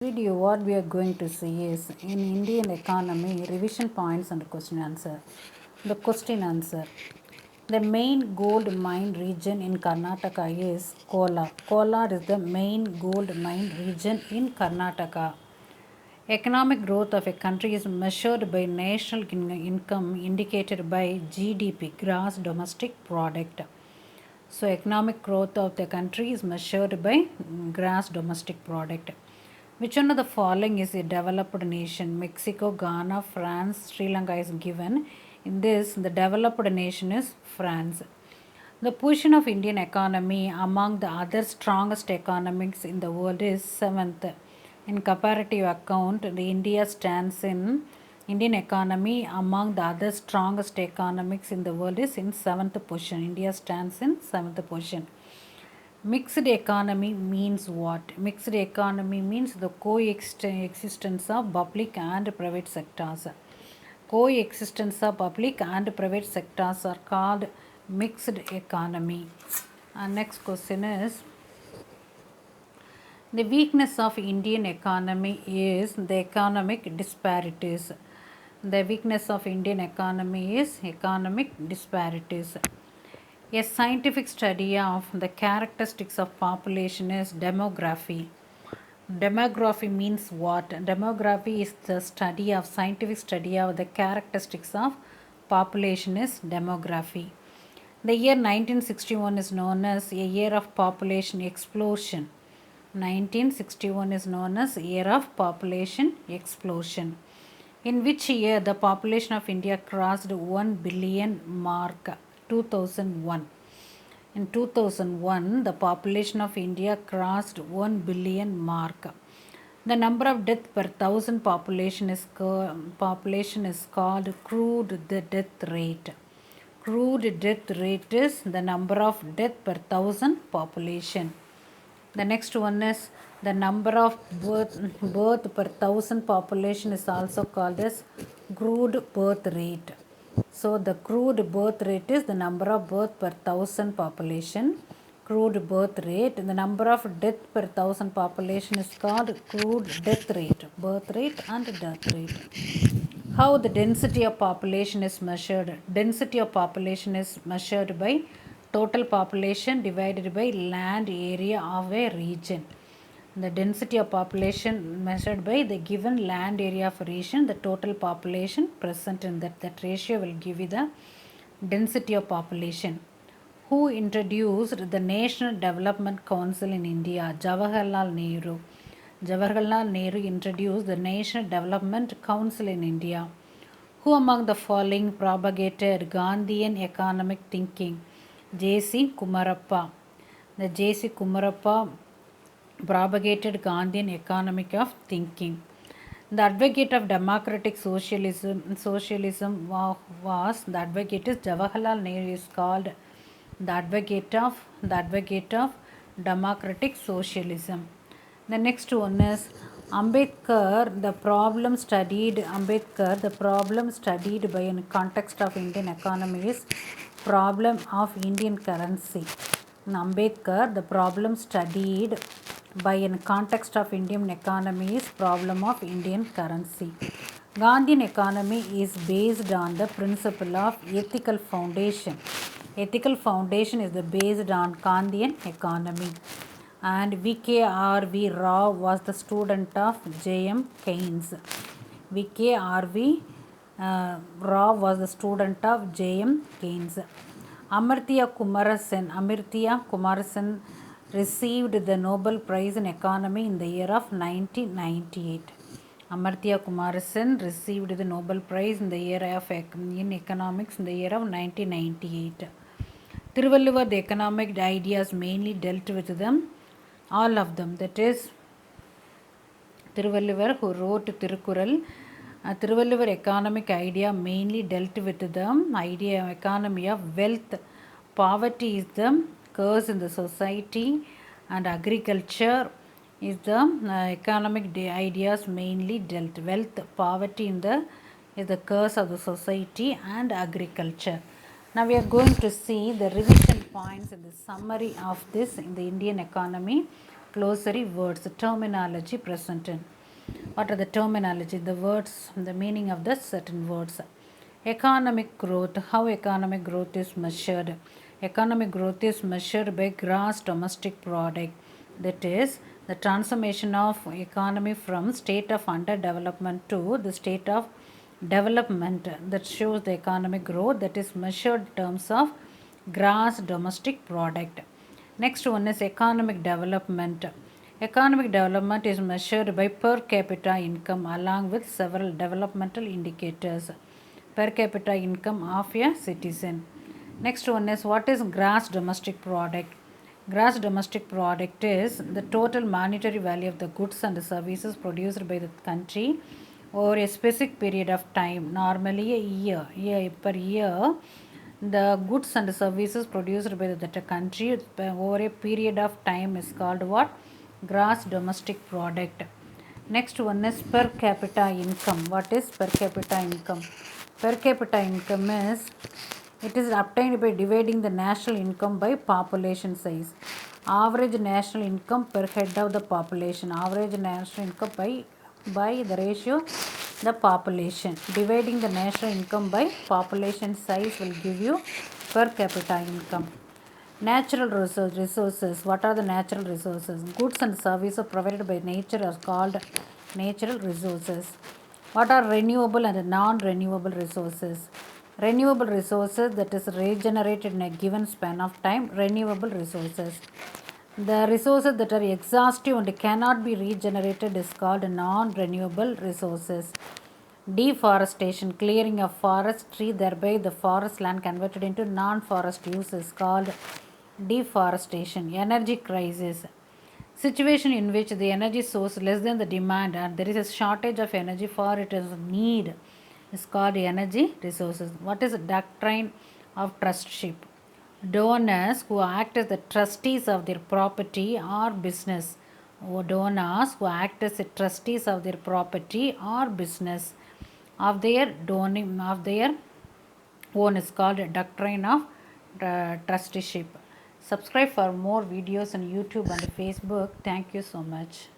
Video what we are going to see is in Indian economy revision points and question answer. The question answer. The main gold mine region in Karnataka is Kolar. Kolar is the main gold mine region in Karnataka. Economic growth of a country is measured by national income indicated by GDP, gross domestic product. So economic growth of the country is measured by gross domestic product. Which one of the following is a developed nation? Mexico, Ghana, France, Sri Lanka is given. In this, the developed nation is France. The position of Indian economy among the other strongest economies in the world is 7th. In comparative account, the India stands in Indian economy among the other strongest economics in the world is in 7th position. India stands in 7th position. Mixed economy means what? Mixed economy means the coexistence of public and private sectors. Coexistence of public and private sectors are called mixed economy. Next question is, the weakness of Indian economy is the economic disparities. The weakness of Indian economy is economic disparities. A scientific study of the characteristics of population is demography. Demography means what? Demography is the scientific study of the characteristics of population is demography. The year 1961 is known as a year of population explosion. 1961 is known as year of population explosion. In which year the population of India crossed 1 billion mark? 2001. In 2001, the population of India crossed 1 billion mark. The number of deaths per thousand population is called crude death rate. Crude death rate is the number of deaths per thousand population. The next one is the number of birth per thousand population is also called as crude birth rate. So the crude birth rate is the number of birth per thousand population. Crude birth rate. The number of death per thousand population is called crude death rate. Birth rate and death rate. How the density of population is measured? Density of population is measured by total population divided by land area of a region. The density of population measured by the given land area of a region, the total population present in that ratio will give you the density of population. Who introduced the National Development Council in India? Jawaharlal Nehru. Jawaharlal Nehru introduced the National Development Council in India. Who among the following propagated Gandhian economic thinking? J.C. Kumarappa. The J.C. Kumarappa propagated Gandhian economic of thinking. The advocate of democratic socialism was the advocate is Jawaharlal Nehru is called the advocate of democratic socialism. The next one is Ambedkar. The problem studied by in context of Indian economy is problem of Indian currency. In Ambedkar, the problem studied by in context of Indian economy is problem of Indian currency. Gandhian economy is based on the principle of ethical foundation. Ethical foundation is based on Gandhian economy. And V.K.R.V. Rao was the student of J.M. Keynes. V.K.R.V. Rao was the student of J.M. Keynes. Amartya Kumarasen received the Nobel Prize in Economy in the year of 1998. Amartya Kumarasen received the Nobel Prize in the year of in economics in the year of 1998. Thiruvalluvar, the economic ideas mainly dealt with them, all of them. That is, Thiruvalluvar who wrote Thirukural. Thiruvalluvar economic idea mainly dealt with the idea of economy of wealth. Poverty is the curse in the society, and agriculture is the economic ideas mainly dealt. Wealth, poverty is the curse of the society, and agriculture. Now we are going to see the revision points in the summary of this in the Indian economy. glossary words, terminology present in. What are the terminology? The words, the meaning of the certain words. Economic growth. How economic growth is measured? Economic growth is measured by gross domestic product. That is the transformation of economy from state of underdevelopment to the state of development. That shows the economic growth, that is measured in terms of gross domestic product. Next one is economic development. Economic development is measured by per capita income along with several developmental indicators. Per capita income of a citizen. Next one is what is gross domestic product? Gross domestic product is the total monetary value of the goods and services produced by the country over a specific period of time, normally a year. Per year, the goods and services produced by the country over a period of time is called what? Gross domestic product. Next one is per capita income. What is per capita income? Per capita income is, it is obtained by dividing the national income by population size. Average national income per head of the population. Average national income by the ratio the population. Dividing the national income by population size will give you per capita income. Natural resources. What are the natural resources? Goods and services provided by nature are called natural resources. What are renewable and non-renewable resources? Renewable resources, that is regenerated in a given span of time. Renewable resources. The resources that are exhaustive and cannot be regenerated is called non-renewable resources. Deforestation, clearing of forest tree, thereby the forest land converted into non-forest use is called deforestation. Energy crisis, situation in which the energy source less than the demand and there is a shortage of energy for it is need is called energy resources. What is the doctrine of trustship? Donors who act as the trustees of their property or business. Donors who act as the trustees of their property or business of their own is called a doctrine of trusteeship. Subscribe for more videos on YouTube and Facebook. Thank you so much.